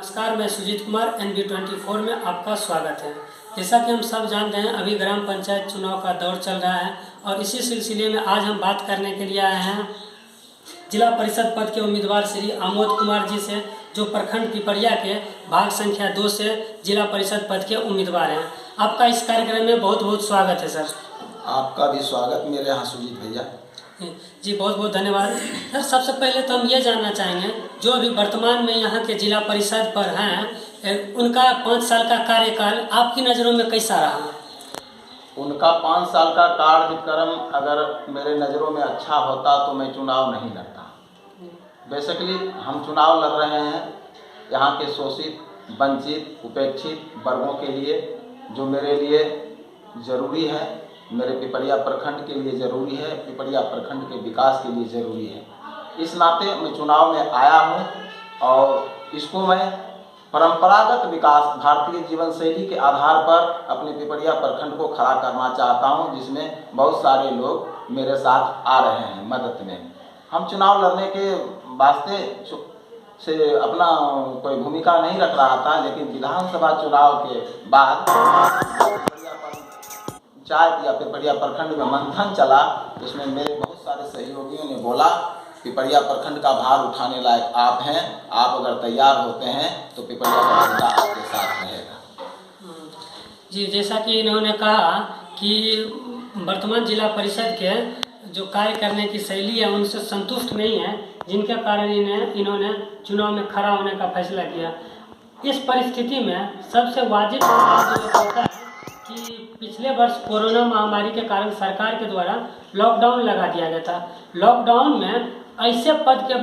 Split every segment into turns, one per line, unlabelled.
नमस्कार, मैं सुजीत कुमार NB24 में आपका स्वागत है। जैसा कि हम सब जानते हैं, अभी ग्राम पंचायत चुनाव का दौर चल रहा है और इसी सिलसिले में आज हम बात करने के लिए आए हैं जिला परिषद पद के उम्मीदवार श्री आमोद कुमार जी से, जो प्रखंड पिपरिया के भाग संख्या 2 से जिला परिषद पद के उम्मीदवार हैं। आपका इस कार्यक्रम में बहुत बहुत स्वागत है सर।
आपका भी स्वागत मेरे यहाँ सुजीत भैया
जी, बहुत बहुत धन्यवाद सर। सबसे पहले तो हम ये जानना चाहेंगे, जो अभी वर्तमान में यहाँ के जिला परिषद पर हैं, उनका 5 साल का कार्यकाल आपकी नज़रों में कैसा रहा?
उनका 5 साल का कार्यक्रम अगर मेरे नज़रों में अच्छा होता तो मैं चुनाव नहीं लड़ता। बेसिकली हम चुनाव लड़ रहे हैं यहाँ के शोषित, वंचित, उपेक्षित वर्गों के लिए, जो मेरे लिए ज़रूरी है, मेरे पिपरिया प्रखंड के लिए ज़रूरी है, पिपरिया प्रखंड के विकास के लिए ज़रूरी है। इस नाते मैं चुनाव में आया हूँ और इसको मैं परंपरागत विकास, भारतीय जीवन शैली के आधार पर अपने पिपरिया प्रखंड को खड़ा करना चाहता हूँ, जिसमें बहुत सारे लोग मेरे साथ आ रहे हैं मदद में। हम चुनाव लड़ने के वास्ते से अपना कोई भूमिका नहीं रख रहा था, लेकिन विधानसभा चुनाव के बाद पंचायत या पिपरिया प्रखंड में मंथन चला, उसमें मेरे बहुत सारे सहयोगियों ने बोला पिपरिया प्रखंड का भार उठाने लायक आप हैं, आप अगर तैयार होते हैं तो पिपरिया का जनता आपके साथ रहेगा।
जी, जैसा कि इन्होंने कहा कि वर्तमान जिला परिषद के जो कार्य करने की शैली है उनसे संतुष्ट नहीं है, जिनके कारण इन्होंने चुनाव में खड़ा होने का फैसला किया। इस परिस्थिति में सबसे वाजिब जो होता है कि पिछले वर्ष कोरोना महामारी के कारण सरकार के द्वारा लॉकडाउन लगा दिया गया था। लॉकडाउन में ऐसे पद के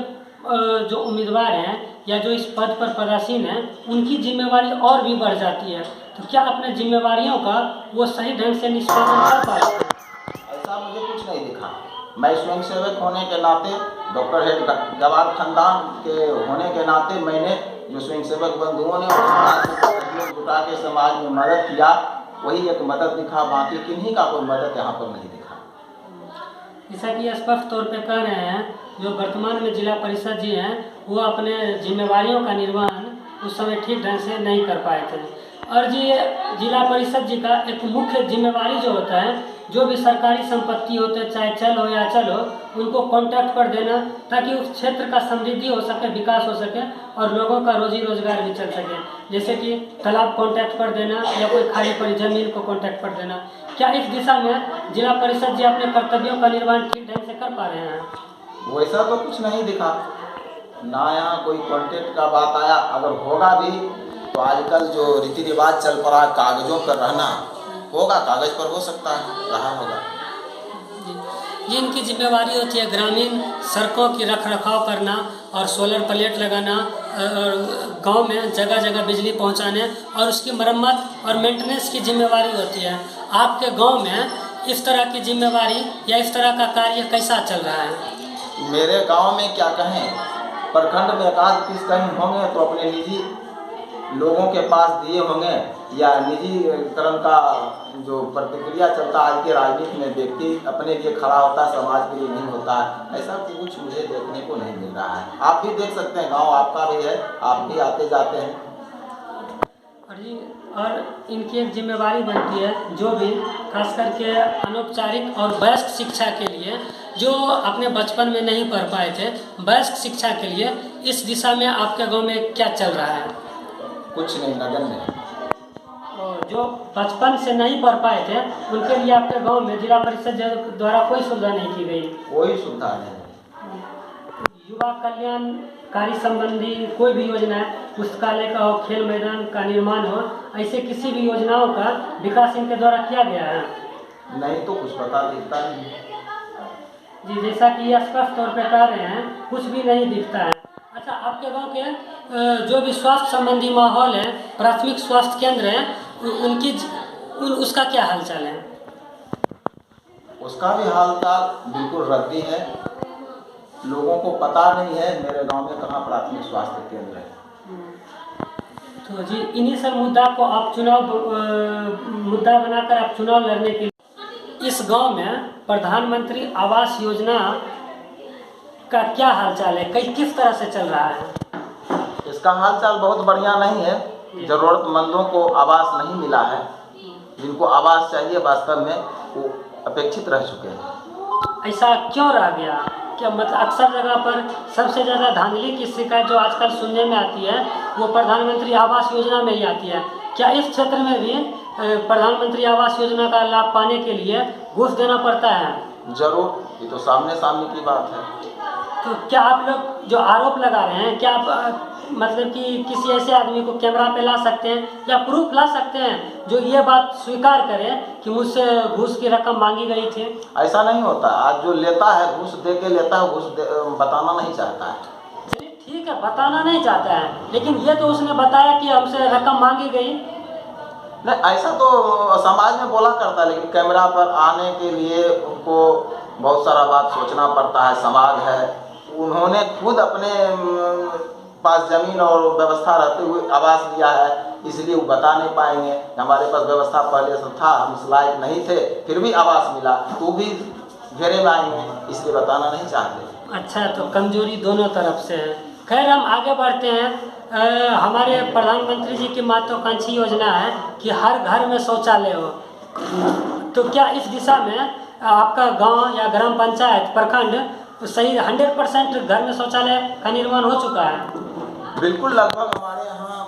जो उम्मीदवार हैं या जो इस पद पर पदासीन हैं, उनकी जिम्मेवारी और भी बढ़ जाती है। तो क्या अपने जिम्मेवारियों का वो सही ढंग से निष्पादन कर पाए?
ऐसा मुझे कुछ नहीं दिखा। मैं स्वयंसेवक होने के नाते, डॉक्टर हेड गवार खानदान के होने के नाते, मैंने जो स्वयंसेवक बंधुओं ने सहयोग जुटा के समाज में मदद किया, वही एक मदद दिखा, बाकी किन्हीं का कोई मदद यहाँ पर नहीं दिखा।
जैसा कि स्पष्ट तौर पे कह रहे हैं, जो वर्तमान में जिला परिषद जी हैं वो अपने जिम्मेवारियों का निर्वहन उस समय ठीक ढंग से नहीं कर पाए थे। और जी, जिला परिषद जी का एक मुख्य जिम्मेवारी जो होता है, जो भी सरकारी संपत्ति होते हैं, चाहे चल हो या चल हो, उनको कॉन्ट्रैक्ट पर देना, ताकि उस क्षेत्र का समृद्धि हो सके, विकास हो सके और लोगों का रोजी रोजगार भी चल सके। जैसे कि तालाब कॉन्ट्रैक्ट पर देना या कोई खाली पड़ी जमीन को कॉन्ट्रैक्ट पर देना। क्या इस दिशा में जिला परिषद जी अपने कर्तव्यों का निर्वहन ठीक ढंग से कर पा रहे हैं?
वैसा तो कुछ नहीं दिखा ना, यहाँ कोई कॉन्ट्रैक्ट का बात आया। अगर होगा भी तो आजकल जो रीति रिवाज चल पड़ा कागजों पर रहना, होगा कागज पर हो सकता है, रहा होगा।
ये इनकी जिम्मेवारी होती है ग्रामीण सड़कों की रखरखाव करना और सोलर प्लेट लगाना, और गांव में जगह जगह बिजली पहुंचाने और उसकी मरम्मत और मेंटेनेंस की जिम्मेवारी होती है। आपके गांव में इस तरह की जिम्मेवारी या इस तरह का कार्य कैसा चल रहा है?
मेरे गांव में क्या कहें, प्रखंड में एकाध किस कहीं होंगे तो अपने निजी लोगों के पास दिए होंगे, या निजीकरण का जो प्रतिक्रिया चलता है आज के राजनीति में, व्यक्ति अपने लिए खड़ा होता है, समाज के लिए नहीं होता है। ऐसा कुछ मुझे देखने को नहीं मिल रहा है। आप भी देख सकते हैं, गांव आपका भी है, आप भी आते जाते हैं।
और इनकी एक जिम्मेवारी बनती है, जो भी खास करके अनौपचारिक और वयस्क शिक्षा के लिए, जो अपने बचपन में नहीं पढ़ पाए थे, वयस्क शिक्षा के लिए इस दिशा में आपके गाँव में क्या चल रहा है?
कुछ नहीं, नगण्य।
जो बचपन से नहीं पढ़ पाए थे उनके लिए आपके गांव में जिला परिषद द्वारा कोई सुविधा नहीं की गई?
कोई सुविधा नहीं।
युवा कल्याणकारी संबंधी कोई भी योजना है, पुस्तकालय का हो, खेल मैदान का निर्माण हो, ऐसे किसी भी योजनाओं का विकास इनके द्वारा किया गया है?
नहीं, तो कुछ पता दिखता नहीं।
जी, जैसा कि स्पष्ट तौर पर कह रहे हैं, कुछ भी नहीं दिखता है। अच्छा, आपके गांव के जो भी स्वास्थ्य संबंधी माहौल है, प्राथमिक स्वास्थ्य केंद्र है, उसका क्या हालचाल है?
उसका भी हालचाल बिल्कुल रद्दी है। लोगों को पता नहीं है मेरे गांव में कहाँ प्राथमिक स्वास्थ्य केंद्र है।
तो जी, इन्हीं सब मुद्दा को आप मुद्दा बनाकर आप चुनाव लड़ने के लिए इस गांव में प्रधानमंत्री आवास योजना का क्या हालचाल है, किस तरह से चल रहा है?
इसका हालचाल बहुत बढ़िया नहीं है। ज़रूरतमंदों को आवास नहीं मिला है। जिनको आवास चाहिए वास्तव में वो अपेक्षित रह चुके हैं।
ऐसा क्यों रह गया? क्या मतलब अक्सर जगह पर सबसे ज़्यादा धांधली की शिकायत जो आजकल सुनने में आती है वो प्रधानमंत्री आवास योजना में ही आती है। क्या इस क्षेत्र में भी प्रधानमंत्री आवास योजना का लाभ पाने के लिए घूस देना पड़ता है?
जरूर, ये तो सामने सामने की बात है।
तो क्या आप लोग जो आरोप लगा रहे हैं, क्या आप मतलब कि किसी ऐसे आदमी को कैमरा पे ला सकते हैं या प्रूफ ला सकते हैं जो ये बात स्वीकार करे कि मुझसे घूस की रकम मांगी गई थी?
ऐसा नहीं होता। आज जो लेता है घूस दे के लेता है, बताना नहीं चाहता है।
चलिए ठीक है, बताना नहीं चाहता है, लेकिन ये तो उसने बताया कि हमसे रकम मांगी गई।
नहीं, ऐसा तो समाज में बोला करता है, लेकिन कैमरा पर आने के लिए उनको बहुत सारा बात सोचना पड़ता है। समाज है, उन्होंने खुद अपने पास ज़मीन और व्यवस्था रहते हुए आवास लिया है, इसलिए वो बता नहीं पाएंगे। हमारे पास व्यवस्था पहले से था, हम इस लायक नहीं थे, फिर भी आवास मिला, तो भी घेरे में आएंगे, इसलिए बताना नहीं चाहते।
अच्छा, तो कमजोरी दोनों तरफ से है। खैर, हम आगे बढ़ते हैं। हमारे प्रधानमंत्री जी की महत्वाकांक्षी योजना है कि हर घर में शौचालय हो। तो क्या इस दिशा में आपका गांव या ग्राम पंचायत प्रखंड सही 100% घर में शौचालय का निर्माण हो चुका है?
बिल्कुल, लगभग हमारे यहाँ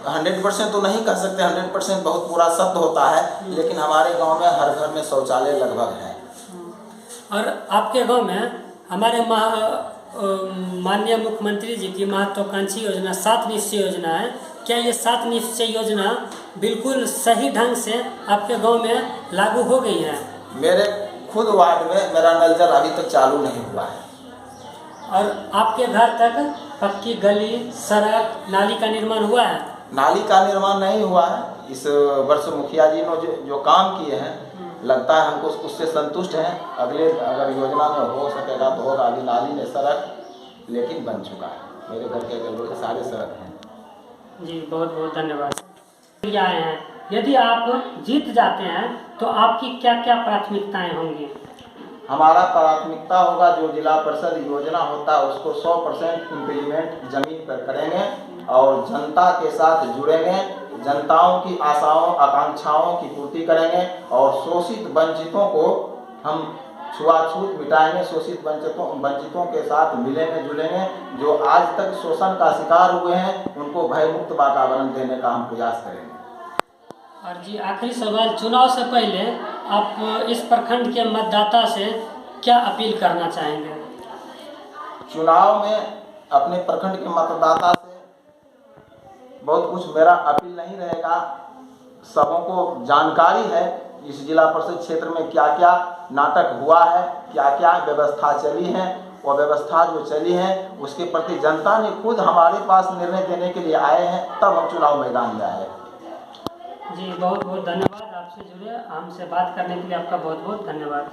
100% तो नहीं कह सकते, 100% बहुत पूरा शब्द होता है, लेकिन हमारे गांव में हर घर में शौचालय लगभग है।
और आपके गांव में हमारे माननीय मुख्यमंत्री जी की महत्वाकांक्षी योजना 7 निश्चय योजना है। क्या ये 7 निश्चय योजना बिल्कुल सही ढंग से आपके गांव में लागू हो गई है?
मेरे खुद वार्ड में मेरा नल जल अभी तक चालू नहीं हुआ है।
और आपके घर तक पक्की गली, सड़क, नाली का निर्माण हुआ है?
नाली का निर्माण नहीं हुआ है। इस वर्ष मुखिया जी ने जो काम किए हैं, लगता है हमको उससे संतुष्ट हैं। अगले अगर योजना में हो सकेगा तो होगा। अभी नाली में सड़क लेकिन बन चुका है। मेरे घर के अगल बगल सारे सड़क हैं।
जी, बहुत बहुत धन्यवाद। आए हैं, यदि आप जीत जाते हैं तो आपकी क्या क्या प्राथमिकताएं होंगी?
हमारा प्राथमिकता होगा जो जिला परिषद योजना होता है उसको 100% इम्प्लीमेंट जमीन पर करेंगे और जनता के साथ जुड़ेंगे। जनताओं की आशाओं आकांक्षाओं की पूर्ति करेंगे और शोषित वंचितों को हम छुआछूत मिटाएंगे। शोषित वंचितों के साथ मिलेंगे जुलेंगे। जो आज तक शोषण का शिकार हुए हैं उनको भयमुक्त वातावरण देने का हम प्रयास करेंगे।
और जी, आखिरी सवाल, चुनाव से पहले आप इस प्रखंड के मतदाता से क्या अपील करना चाहेंगे?
चुनाव में अपने प्रखंड के मतदाता से बहुत कुछ मेरा अपील नहीं रहेगा। सबों को जानकारी है इस जिला परिषद क्षेत्र में क्या क्या नाटक हुआ है, क्या क्या व्यवस्था चली है, और व्यवस्था जो चली है उसके प्रति जनता ने खुद हमारे पास निर्णय देने के लिए आए हैं, तब हम चुनाव मैदान में आए।
जी, बहुत बहुत धन्यवाद। आपसे जुड़े, हमसे बात करने के लिए आपका बहुत बहुत धन्यवाद।